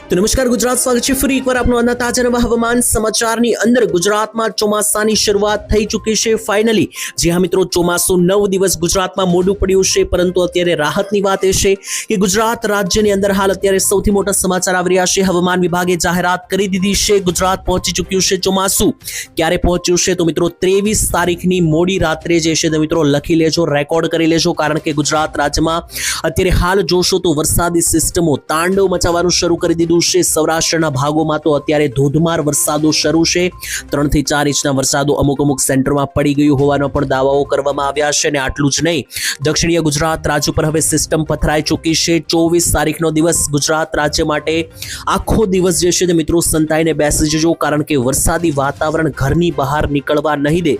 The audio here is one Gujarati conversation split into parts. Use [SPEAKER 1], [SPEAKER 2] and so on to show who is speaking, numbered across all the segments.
[SPEAKER 1] તો નમસ્કાર ગુજરાત, સ્વાગત છે ફરી એકવાર આપનું આજના તાજા નવા હવામાન સમાચારની અંદર। ગુજરાતમાં ચોમાસાની શરૂઆત થઈ ચૂકી છે ફાઇનલી। જી હા મિત્રો, ચોમાસું 9 દિવસ ગુજરાતમાં મોડું પડ્યું છે, પરંતુ અત્યારે રાહતની વાત એ છે કે ગુજરાત રાજ્યની અંદર હાલ અત્યારે સૌથી મોટા સમાચાર આવી રહ્યા છે। હવામાન વિભાગે જાહેરાત કરી દીધી છે, ગુજરાત પહોંચી ચૂક્યું છે ચોમાસું। ક્યારે પહોંચ્યું છે તો મિત્રો 23 તારીખની મોડી રાત્રે જે છે તો મિત્રો લખી લેજો, રેકોર્ડ કરી લેજો, કારણ કે ગુજરાત રાજ્યમાં અત્યારે હાલ જોશો તો વરસાદી સિસ્ટમો તાંડવ મચાવવાનું શરૂ કરી દીધું છે। સૌરાષ્ટ્રના ભાગોમાં તો અત્યારે ધોધમાર વરસાદો શરૂ છે। 3 થી 4 ઇંચના વરસાદો અમુક સેન્ટરમાં પડી ગયું હોવાનો પણ દાવાઓ કરવામાં આવ્યા છે। અને આટલું જ નહીં, દક્ષિણીય ગુજરાત રાજ્ય પર હવે સિસ્ટમ પથરાઈ ચૂકી છે। 24 તારીખનો દિવસ ગુજરાત રાજ્ય માટે આખો દિવસ જે છે તે મિત્રો સંતાઈને બેસી જજો, કારણ કે વરસાદી વાતાવરણ ઘરની બહાર નીકળવા નહીં દે।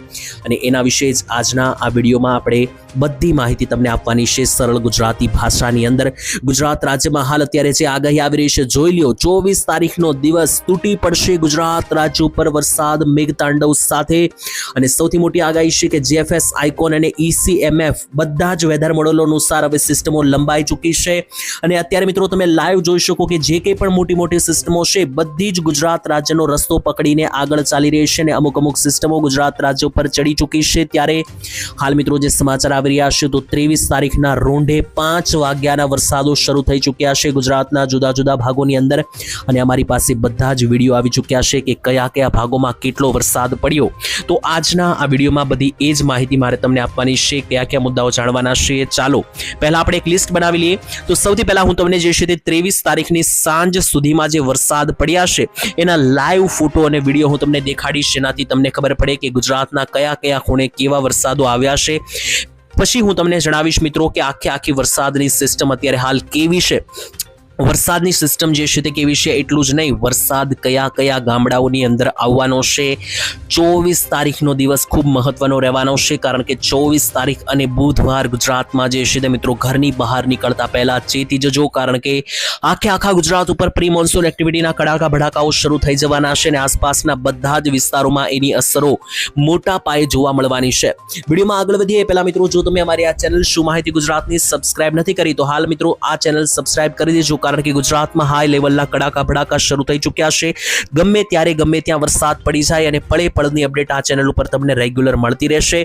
[SPEAKER 1] અને એના વિશે જ આજના આ વિડીયોમાં આપણે બધી માહિતી તમને આપવાની છે સરળ ગુજરાતી ભાષાની અંદર। ગુજરાત રાજ્યમાં હાલ અત્યારે જે આગાહી આવી રહી છે જોઈ લ્યો। 24 તારીખનો દિવસ તૂટી પડશે ગુજરાત રાજ્ય ઉપર વરસાદ મેઘતાંડવ સાથે। અને સૌથી મોટી આગાહી છે કે જીએફએસ, આઇકોન અને ECMF બધા જ વેધર મોડેલો અનુસાર હવે સિસ્ટમો લંબાઈ ચૂકી છે। અને અત્યારે મિત્રો તમે લાઈવ જોઈ શકો કે જે કંઈ પણ મોટી સિસ્ટમો છે બધી જ ગુજરાત રાજ્યનો રસ્તો પકડીને આગળ ચાલી રહી છે। અને અમુક સિસ્ટમો ગુજરાત રાજ્ય ઉપર ચડી ચૂકી છે। ત્યારે હાલ મિત્રો જે સમાચાર આવી રહ્યા છે તો 23 તારીખના રોંઢે 5 વાગ્યાના વરસાદો શરૂ થઈ ચૂક્યા છે ગુજરાતના જુદા ભાગોની અંદર। અને અમારી પાસે બધા જ વિડીયો આવી ચૂક્યા છે કે કયા ભાગોમાં કેટલો વરસાદ પડ્યો। તો આજના આ વિડીયોમાં બધી એ જ માહિતી મારે તમને આપવાની છે, કયા મુદ્દાઓ જાણવાના છે। ચાલો પહેલા આપણે એક લિસ્ટ બનાવી લઈએ। તો સૌથી પહેલા હું તમને જે છે તે 23 તારીખની સાંજ સુધીમાં જે વરસાદ પડ્યા છે એના લાઈવ ફોટો અને વિડીયો હું તમને દેખાડીશ, જેનાથી તમને ખબર પડે કે ગુજરાતના કયા ખૂણે કેવા વરસાદો આવ્યા છે। પછી હું તમને જણાવીશ મિત્રો કે આખી વરસાદની સિસ્ટમ અત્યારે હાલ કેવી છે। વરસાદની સિસ્ટમ જે છે તે કેવી છે એટલું જ નહીં, વરસાદ કયા ગામડાઓની અંદર આવવાનો છે। 24 તારીખનો દિવસ ખૂબ મહત્વનો રહેવાનો છે, કારણ કે 24 તારીખ અને બુધવાર ગુજરાતમાં જે છે તે મિત્રો ઘરની બહાર નીકળતા પહેલા ચેતી જજો, કારણ કે આખા ગુજરાત ઉપર પ્રી મોન્સૂન એક્ટિવિટીના કડાકા ભડાકાઓ શરૂ થઈ જવાના છે। અને આસપાસના બધા જ વિસ્તારોમાં એની અસરો મોટા પાયે જોવા મળવાની છે। વિડીયોમાં આગળ વધીએ પહેલા મિત્રો, જો તમે અમારી આ ચેનલ શું માહિતી ગુજરાતની સબસ્ક્રાઇબ નથી કરી તો હાલ મિત્રો આ ચેનલ સબસ્ક્રાઇબ કરી દેજો, કારણ કે ગુજરાતમાં હાઈ લેવલના કડાકા ભડાકા શરૂ થઈ ચૂક્યા છે। ગમે ત્યારે ગમે ત્યાં વરસાદ પડી જાય અને પળની અપડેટ આ ચેનલ ઉપર તમને રેગ્યુલર મળતી રહેશે।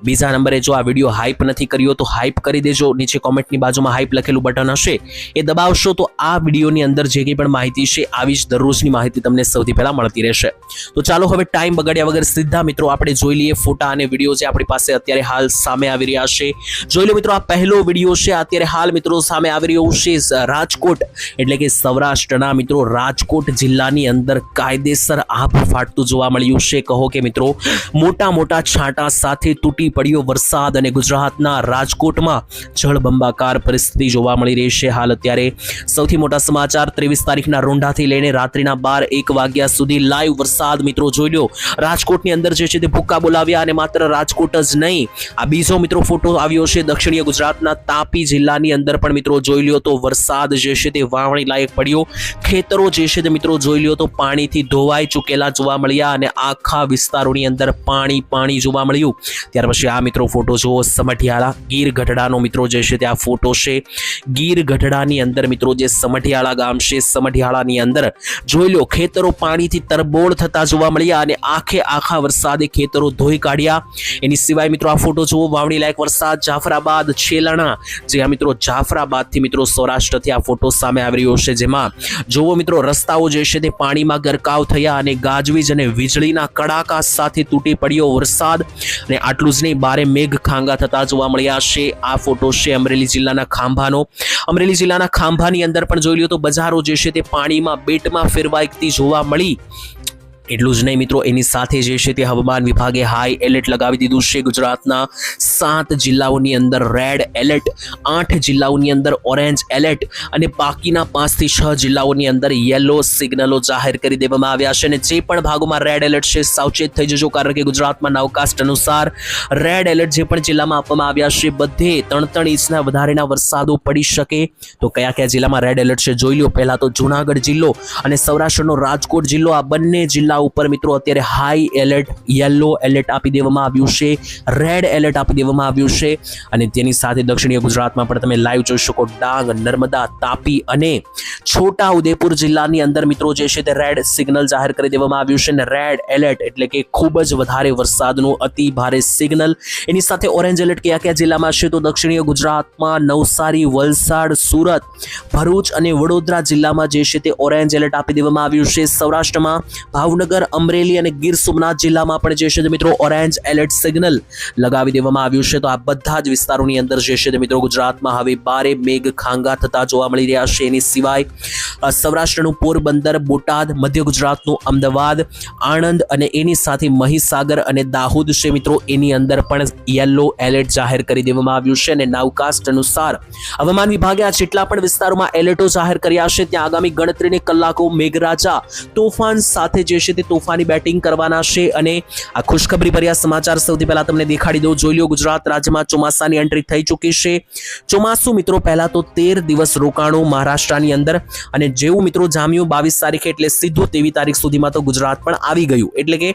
[SPEAKER 1] બીજા નંબરે જો આ વિડીયો હાઇપ નથી કર્યો તો હાઇપ કરી દેજો। નીચે કોમેન્ટની બાજુમાં હાઇપ લખેલું બટન હશે, એ દબાવશો તો આ વિડીયોની અંદર જે કંઈ પણ માહિતી છે આવી જ દરરોજની માહિતી તમને સૌથી પહેલા મળતી રહેશે। તો ચાલો હવે ટાઈમ બગાડ્યા વગર સીધા મિત્રો આપણે જોઈ લઈએ ફોટા અને વિડીયો જે આપણી પાસે અત્યારે હાલ સામે આવી રહ્યા છે। જોઈ લો મિત્રો, આ પહેલો વિડીયો છે અત્યારે હાલ મિત્રો સામે આવી રહ્યો છે રાજકોટ, એટલે કે સૌરાષ્ટ્રના મિત્રો રાજકોટ જિલ્લાની અંદર કાયદેસર આભ ફાટતું જોવા મળ્યું છે। કહો કે મિત્રો મોટા છાંટા સાથે તૂટી પડ્યો વરસાદ અને ગુજરાતના રાજકોટમાં જળબંબાકાર પરિસ્થિતિ જોવા મળી રહી છે હાલ અત્યારે। સૌથી મોટા સમાચાર 23 તારીખના રોંઢાથી લઈને રાત્રિના 12-1 વાગ્યા સુધી લાઈવ વરસાદ મિત્રો જોઈ લો। રાજકોટની અંદર જે છે તે ભૂક્કા બોલાવ્યા, અને માત્ર રાજકોટ જ નહીં, આ બીજો મિત્રો ફોટો આવ્યો છે દક્ષિણીય ગુજરાતના તાપી જિલ્લાની અંદર પણ મિત્રો જોઈ લ્યો તો વરસાદ જે છે તે વાવણી લાયક પડ્યો। ખેતરો જે છે તે મિત્રો જોઈ લ્યો તો પાણીથી ધોવાઈ ચૂકેલા જોવા મળ્યા, અને આખા વિસ્તારોની અંદર પાણી જોવા મળ્યું। ત્યાર પછી આ મિત્રો ફોટો જુઓ સમઢિયાળા ગીર ગઢડાનો મિત્રો જે છે તે આ ફોટો છે। ગીર ગઢડાની અંદર મિત્રો જે સમઢિયાળા ગામ છે, સમઢિયાળાની અંદર જોઈ લો ખેતરો પાણીથી તરબોળ થતા જોવા મળ્યા, અને આખા વરસાદે ખેતરો ધોઈ કાઢ્યા। એની સિવાય મિત્રો આ ફોટો જુઓ, વાવણી લાયક વરસાદ જાફરાબાદ છેલાણા, જે આ મિત્રો જાફરાબાદથી મિત્રો સૌરાષ્ટ્રથી આ ફોટો સામે આવી રહ્યો છે, જેમાં જોવો મિત્રો રસ્તાઓ જે છે તે પાણીમાં ગરકાવ થયા, અને ગાજવીજ અને વીજળીના કડાકા સાથે તૂટી પડ્યો વરસાદ। અને આટલું જ નહીં, બારે મેઘ ખાંગા થતા જોવા મળ્યા છે। આ ફોટો છે અમરેલી જિલ્લાના ખાંભાનો। અમરેલી જિલ્લાના ખાંભાની અંદર પણ જોઈ લ્યો તો બજારો જે છે તે પાણીમાં બેટમાં ફેરવાતી જોવા મળી। એટલું જ નહીં મિત્રો, એની સાથે જે છે તે હવામાન વિભાગે હાઈ એલર્ટ લગાવી દીધું છે। ગુજરાતના 7 જિલ્લાઓની અંદર રેડ એલર્ટ, 8 જિલ્લાઓની અંદર ઓરેન્જ એલર્ટ, અને બાકીના 5 થી 6 જિલ્લાઓની અંદર યલો સિગ્નલો જાહેર કરી દેવામાં આવ્યા છે। અને જે પણ ભાગોમાં રેડ એલર્ટ છે સાવચેત થઈ જજો, કારણ કે ગુજરાતમાં નાવકાસ્ટ અનુસાર રેડ એલર્ટ જે પણ જિલ્લામાં આપવામાં આવ્યા છે બધે 3 ઇંચના વધારેના વરસાદો પડી શકે। તો કયા જિલ્લામાં રેડ એલર્ટ છે જોઈ લો। પહેલા તો જૂનાગઢ જિલ્લો અને સૌરાષ્ટ્રનો રાજકોટ જિલ્લો, આ બંને જિલ્લા જિલ્લા ઉપર મિત્રો અત્યારે હાઈ એલર્ટ, યલો એલર્ટ આપી દેવામાં આવ્યું છે, રેડ એલર્ટ આપી દેવામાં આવ્યું છે. અને તેની સાથે દક્ષિણીય ગુજરાતમાં પણ તમે લાઈવ જોઈ શકો, ડાંગ, નર્મદા, તાપી અને છોટા ઉદેપુર જિલ્લાની અંદર મિત્રો જે છે તે રેડ સિગ્નલ જાહેર કરી દેવામાં આવ્યું છે. અને રેડ એલર્ટ એટલે કે ખૂબ જ વધારે વરસાદનું અતિ ભારે સિગ્નલ. એની સાથે ઓરેન્જ એલર્ટ કયા કયા જિલ્લામાં છે તો દક્ષિણીય ગુજરાતમાં નવસારી, વલસાડ, સુરત, ભરૂચ અને વડોદરા જિલ્લામાં જે છે તે ઓરેન્જ એલર્ટ આપી દેવામાં આવ્યું છે. સૌરાષ્ટ્રમાં ભાવનગર, અમરેલી અને ગીર સોમનાથ જિલ્લામાં પણ જે છે તે મિત્રો ઓરેન્જ એલર્ટ સિગ્નલ લગાવી દેવામાં આવ્યું છે. તો આ બધા જ વિસ્તારોની અંદર જે છે તે મિત્રો ગુજરાતમાં હવે ભારે મેઘ ખાંગા થતા જોવા મળી રહ્યા છે. એની સિવાય સૌરાષ્ટ્રનું પોરબંદર, બોટાદ, મધ્ય ગુજરાતનું અમદાવાદ, આણંદ અને એની સાથે મહીસાગર અને દાહોદ છે મિત્રો, એની અંદર પણ યલો એલર્ટ જાહેર કરી દેવામાં આવ્યું છે. અને નાવકાસ્ટ અનુસાર હવામાન વિભાગે આ જેટલા પણ વિસ્તારોમાં એલર્ટો જાહેર કર્યા છે ત્યાં આગામી ગણતરીની કલાકો મેઘરાજા તોફાન સાથે જે છે તે તોફાની બેટિંગ કરવાના છે. અને આ ખુશખબરી ભર્યા સમાચાર સૌથી પહેલા તમને દેખાડી દઉં. જોઈ લો, ગુજરાત રાજ્યમાં ચોમાસાની એન્ટ્રી થઈ ચૂકી છે. ચોમાસું મિત્રો પહેલા તો 13 દિવસ રોકાણું મહારાષ્ટ્રની અંદર, અને જેવું મિત્રો જામ્યું 22 તારીખે એટલે સીધું 23 તારીખ સુધીમાં તો ગુજરાત પણ આવી ગયું. એટલે કે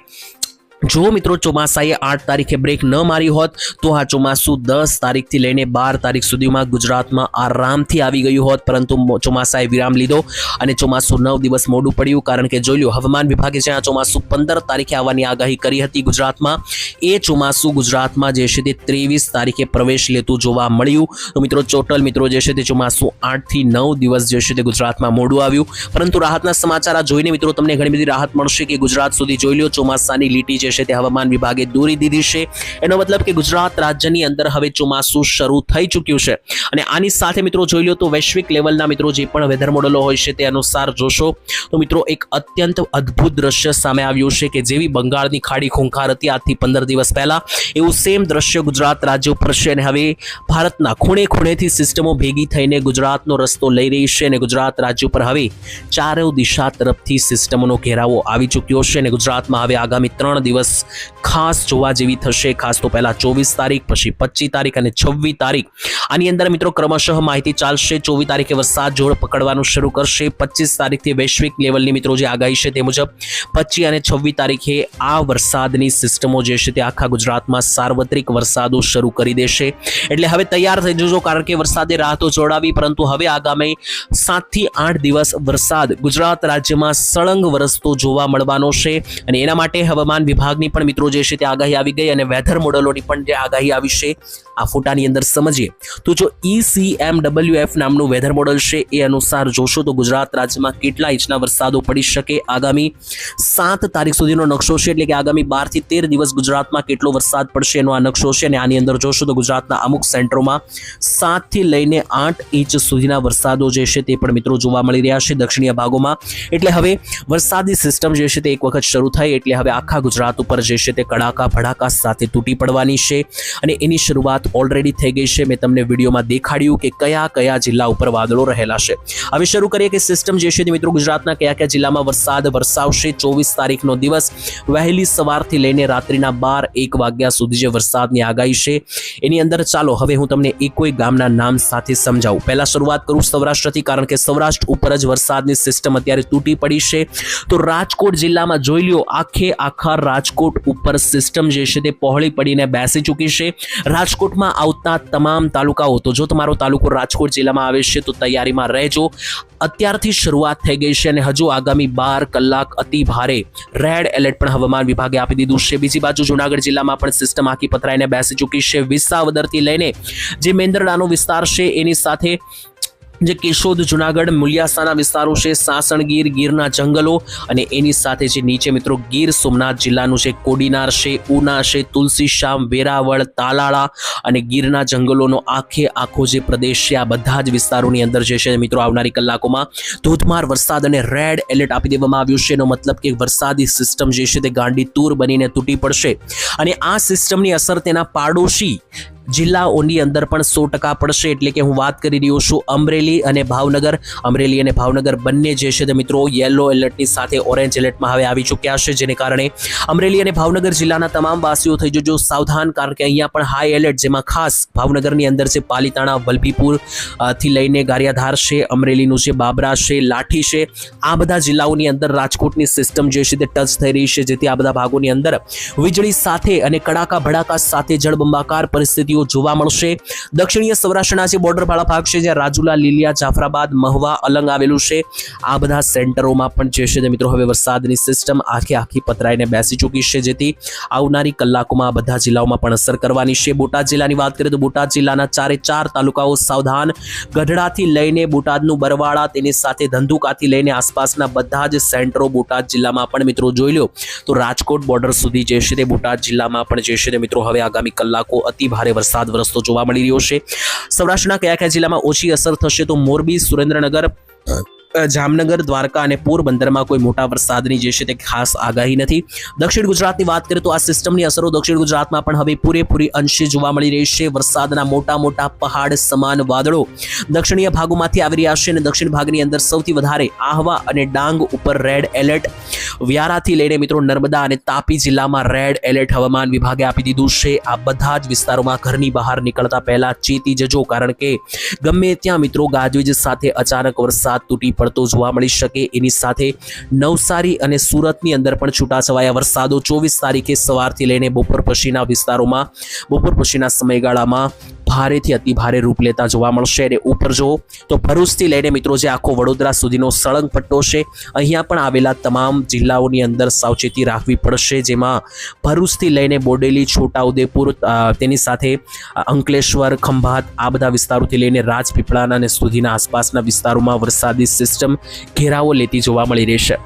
[SPEAKER 1] જો મિત્રો ચોમાસાએ 8 તારીખે બ્રેક ન મારી હોત તો આ ચોમાસું 10 તારીખથી લઈને 12 તારીખ સુધીમાં ગુજરાતમાં આરામથી આવી ગયું હોત, પરંતુ ચોમાસાએ વિરામ લીધો અને ચોમાસું 9 દિવસ મોડું પડ્યું. કારણ કે જોઈ લો, હવામાન વિભાગે જ્યાં ચોમાસું 15 તારીખે આવવાની આગાહી કરી હતી ગુજરાતમાં, એ ચોમાસું ગુજરાતમાં જે છે તે 23 તારીખે પ્રવેશ લેતું જોવા મળ્યું. તો મિત્રો ટોટલ મિત્રો જે છે તે ચોમાસું 8 થી 9 દિવસ જે છે તે ગુજરાતમાં મોડું આવ્યું. પરંતુ રાહતના સમાચાર આ જોઈને મિત્રો તમને ઘણી બધી રાહત મળશે કે ગુજરાત સુધી જોઈ લો ચોમાસાની લીટી જે છે તે હવામાન વિભાગે દોરી દીધી છે. એનો મતલબ કે ગુજરાત રાજ્યની અંદર હવે ચોમાસું શરૂ થઈ ચૂક્યું છે. અને આની સાથે મિત્રો જોઈ લો તો વૈશ્વિક લેવલના મિત્રો જે પણ વેધર મોડેલો હોય છે તે અનુસાર જોશો તો મિત્રો એક અત્યંત અદ્ભુત દ્રશ્ય સામે આવ્યું છે કે જેવી બંગાળની ખાડી ખૂંખાર હતી આજથી 15 દિવસ પહેલા, એવું સેમ દ્રશ્ય ગુજરાત રાજ્ય ઉપર છે. અને હવે ભારતના ખૂણે ખૂણેથી સિસ્ટમો ભેગી થઈને ગુજરાતનો રસ્તો લઈ રહી છે. અને ગુજરાત રાજ્ય ઉપર હવે ચારે દિશા તરફથી સિસ્ટમોનો ઘેરાવો આવી ચૂક્યો છે. અને ગુજરાતમાં હવે આગામી 3 દિવસ ખાસ જોવા જેવી થશે. ખાસ તો પહેલા 24 તારીખ, પછી 25 તારીખ અને 26 તારીખ. આની અંદર મિત્રો ક્રમશઃ માહિતી ચાલશે. 24 તારીખે વરસાદ જોર પકડવાનું શરૂ કરશે. 25 તારીખથી વૈશ્વિક લેવલની મિત્રો જે આગાહી છે તે મુજબ 25 અને 26 તારીખે આ વરસાદની સિસ્ટમો જે છે તે આખા ગુજરાતમાં સાર્વત્રિક વરસાદો શરૂ કરી દેશે. એટલે હવે તૈયાર થઈ જજો, કારણ કે વરસાદે રાહ તો જોડાવી, પરંતુ હવે આગામી 7 થી 8 દિવસ વરસાદ ગુજરાત રાજ્યમાં સળંગ વરસતો જોવા મળવાનો છે. અને એના માટે હવામાન વિભાગની પણ મિત્રો જે છે તે આગાહી આવી ગઈ અને વેધર મોડેલોની પણ જે આગાહી આવી છે આ ફોટાની અંદર સમજીએ તો જો ECMWF નામનું વેધર મોડેલ છે એ અનુસાર જોશો તો ગુજરાત રાજ્યમાં કેટલા ઇંચના વરસાદો પડી શકે આગામી 7 તારીખ સુધીનો નકશો છે. એટલે કે આગામી 12 થી 13 દિવસ ગુજરાતમાં કેટલો વરસાદ પડશે એનો આ નકશો છે. અને આની અંદર જોશો તો ગુજરાતના અમુક સેન્ટરોમાં 7 થી લઈને 8 ઇંચ સુધીના વરસાદો જે છે તે પણ મિત્રો જોવા મળી રહ્યા છે દક્ષિણીય ભાગોમાં. એટલે હવે વરસાદી સિસ્ટમ જે છે તે એક વખત શરૂ થઈ એટલે હવે આખા ગુજરાત ઉપર જે છે તે કડાકા ભડાકા સાથે તૂટી પડવાની છે. અને એની શરૂઆત ઓલરેડી થઈ ગઈ છે. મેં તમને વિડીયોમાં દેખાડ્યું કે કયા કયા જિલ્લા ઉપર વાદળો રહેલા છે. હવે શરૂ કરીએ કે સિસ્ટમ જે છે તે મિત્રો ગુજરાતના કયા કયા જિલ્લામાં વરસાદ વરસાવશે. 24 તારીખનો દિવસ વહેલી સવારથી લઈને રાત્રિના 12-1 વાગ્યા સુધી જે વરસાદની આગાહી છે એની અંદર ચાલો હવે હું તમને એકોય ગામના નામ સાથે સમજાવું. પહેલા શરૂઆત કરું સૌરાષ્ટ્રથી, કારણ કે સૌરાષ્ટ્ર ઉપર જ વરસાદની સિસ્ટમ અત્યારે તૂટી પડી છે. તો રાજકોટ જિલ્લામાં જોઈ લ્યો આખા રાજકોટ ઉપર સિસ્ટમ જે છે તે પહોળી પડીને બેસી ચૂકી છે. રાજકોટમાં આવતા તમામ તાલુકાઓ, તો જો તમારો તાલુકો રાજકોટ જિલ્લામાં આવે છે તો તૈયારીમાં રહેજો. અત્યારથી શરૂઆત થઈ ગઈ છે અને હજુ આગામી 12 કલાક અતિ ભારે રેડ એલર્ટ પણ હવામાન વિભાગે આપી દીધું છે. બીજી બાજુ જૂનાગઢ જિલ્લામાં પણ સિસ્ટમ આખી પથરાઈને બેસી ચૂકી છે. વિસાવદરથી લઈને જે મેંદરડાનો વિસ્તાર છે એની સાથે જે કેશોદ, જુનાગઢ, મુલિયાસાના વિસ્તારો છે, સાસણગીર, ગીરના જંગલો અને એની સાથે જે નીચે મિત્રો ગીર સોમનાથ જિલ્લાનું છે કોડીનાર છે, ઉના છે, તુલસીશ્યામ, વેરાવળ, તાલાળા અને ગીરના જંગલોનો આખો જે પ્રદેશ છે આ બધા જ વિસ્તારોની અંદર જે છે મિત્રો આવનારી કલાકોમાં ધોધમાર વરસાદ અને રેડ એલર્ટ આપી દેવામાં આવ્યું છે. એનો મતલબ કે વરસાદી સિસ્ટમ જે છે તે ગાંડી તૂર બનીને તૂટી પડશે અને આ સિસ્ટમની અસર તેના પાડોશી જિલ્લાઓની અંદર પણ 100% પડશે, એટલે કે હું વાત કરી રહ્યો છું અમરેલી અને ભાવનગર બંને જે છે તે મિત્રો યલો એલર્ટની સાથે ઓરેન્જ એલર્ટમાં હવે આવી ચૂક્યા છે, જેને કારણે અમરેલી અને ભાવનગર જિલ્લાના તમામ વાસીઓ થઈ જજો સાવધાન, કારણ કે અહીંયા પણ હાઈ એલર્ટ, જેમાં ખાસ ભાવનગરની અંદર છે પાલીતાણા, વલભીપુર થી લઈને ગારિયાધાર છે, અમરેલીનું છે બાબરા છે, લાઠી છે, આ બધા જિલ્લાઓની અંદર રાજકોટની સિસ્ટમ જે છે તે ટચ થઈ રહી છે, જેથી આ બધા ભાગોની અંદર વીજળી સાથે અને કડાકા ભડાકા સાથે જળબંબાકાર પરિસ્થિતિઓ જોવા મળશે. દક્ષિણીય સૌરાષ્ટ્રના જે બોર્ડરવાળા ભાગ છે, જ્યાં રાજુલા, લીલિયા, જાફરાબાદ, મહુવા, અલંગ આવેલું છે, આ બધા સેન્ટરોમાં પણ જે છે તે મિત્રો હવે વરસાદની સિસ્ટમ આખી પતરાઈને બેસી ચૂકી છે, જેથી આવનારી કલાકોમાં આ બધા જિલ્લાઓમાં પણ અસર કરવાની છે. બોટાદ જિલ્લાની વાત કરીએ તો બોટાદ જિલ્લાના 4 તાલુકાઓ સાવધાન. ગઢડાથી લઈને બોટાદનું બરવાળા, તેની સાથે ધંધુકાથી લઈને આસપાસના બધા જ સેન્ટરો બોટાદ જિલ્લામાં પણ મિત્રો જોઈ લો તો રાજકોટ બોર્ડર સુધી જે છે તે બોટાદ જિલ્લામાં પણ જે છે તે મિત્રો હવે આગામી કલાકો અતિ ભારે વરસાદ વરસતો જોવા મળી રહ્યો છે. સૌરાષ્ટ્રના કયા જિલ્લામાં ઓછી અસર થશે તો મોરબી, સુરેન્દ્રનગર, જામનગર, દ્વારકા અને પોરબંદરમાં કોઈ મોટા વરસાદની જે છે તે ખાસ આગાહી નથી. દક્ષિણ ગુજરાતની વાત કરીએ તો આ સિસ્ટમની અસરો દક્ષિણ ગુજરાતમાં પણ હવે પૂરેપૂરી અંશે જોવા મળી રહી છે. વરસાદના મોટા પહાડ સમાન વાદળો દક્ષિણીય ભાગોમાંથી આવી રહ્યા છે અને દક્ષિણ ભાગની અંદર સૌથી વધારે આહવા અને ડાંગ ઉપર રેડ એલર્ટ, વ્યારાથી લઈને મિત્રો નર્મદા અને તાપી જિલ્લામાં રેડ એલર્ટ હવામાન વિભાગે આપી દીધું છે. આ બધા જ વિસ્તારોમાં ઘરની બહાર નીકળતા પહેલા ચેતી જજો, કારણ કે ગમે ત્યાં મિત્રો ગાજવીજ સાથે અચાનક વરસાદ તૂટી પડતો જોવા મળી શકે. એની સાથે નવસારી અને સુરતની અંદર પણ છૂટાછવાયા વરસાદો 24 તારીખે સવારથી લઈને બપોર પછીના વિસ્તારોમાં બપોર પછીના સમયગાળામાં ભારેથી અતિ ભારે રૂપ લેતા જોવા મળશે. અને ઉપર જુઓ તો ભરૂચથી લઈને મિત્રો જે આખો વડોદરા સુધીનો સળંગ પટ્ટો છે, અહીંયા પણ આવેલા તમામ જિલ્લાઓની અંદર સાવચેતી રાખવી પડશે, જેમાં ભરૂચથી લઈને બોડેલી, છોટાઉદેપુર, તેની સાથે અંકલેશ્વર, ખંભાત, આ બધા વિસ્તારોથી લઈને રાજપીપળાના અને સુધીના આસપાસના વિસ્તારોમાં વરસાદી સિસ્ટમ ઘેરાવો લેતી જોવા મળી રહેશે.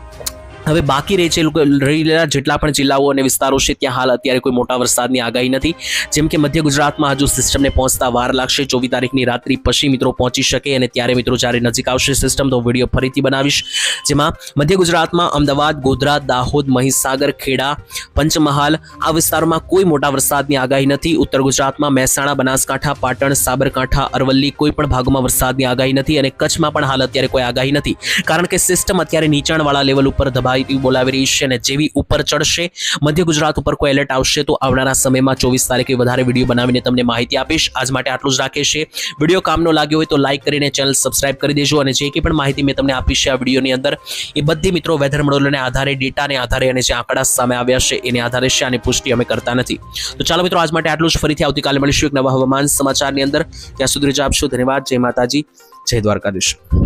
[SPEAKER 1] હવે બાકી રહેલા જેટલા પણ જિલ્લાઓ અને વિસ્તારો છે ત્યાં હાલ અત્યારે કોઈ મોટા વરસાદની આગાહી નથી. જેમ કે મધ્ય ગુજરાતમાં હજુ સિસ્ટમને પહોંચતા વાર લાગશે. 24 તારીખની રાત્રિ પછી મિત્રો પહોંચી શકે, અને ત્યારે મિત્રો જ્યારે નજીક આવશે સિસ્ટમ તો વિડીયો ફરીથી બનાવીશ, જેમાં મધ્ય ગુજરાતમાં અમદાવાદ, ગોધરા, દાહોદ, મહીસાગર, ખેડા, પંચમહાલ આ વિસ્તારોમાં કોઈ મોટા વરસાદની આગાહી નથી. ઉત્તર ગુજરાતમાં મહેસાણા, બનાસકાંઠા, પાટણ, સાબરકાંઠા, અરવલ્લી કોઈ પણ ભાગોમાં વરસાદની આગાહી નથી, અને કચ્છમાં પણ હાલ અત્યારે કોઈ આગાહી નથી, કારણ કે સિસ્ટમ અત્યારે નીચાણવાળા લેવલ ઉપર બોલાવી રહી છે, અને જેવી ઉપર ચડશે મધ્ય ગુજરાત ઉપર કોઈ એલર્ટ આવશે તો આવનારા સમયમાં 24 તારીખે વધારે વિડીયો બનાવીને તમને માહિતી આપીશ. આજ માટે આટલું જ રાખીએ છીએ. વિડીયો કામનો લાગ્યો હોય તો લાઈક કરીને ચેનલ સબસ્ક્રાઇબ કરી દેજો, અને જે કંઈ પણ માહિતી મેં તમને આપી છે આ વિડીયોની અંદર એ બધી મિત્રો વેધર મોડેલોને આધારે, ડેટાને આધારે અને જે આંકડા સામે આવ્યા છે એને આધારે છે, આની પુષ્ટિ અમે કરતા નથી. તો ચાલો મિત્રો આજ માટે આટલું જ. ફરીથી આવતીકાલે મળીશું એક નવા હવામાન સમાચારની અંદર. ત્યાં સુધી રજા આપશો. ધન્યવાદ. જય માતાજી, જય દ્વારકાધીશ.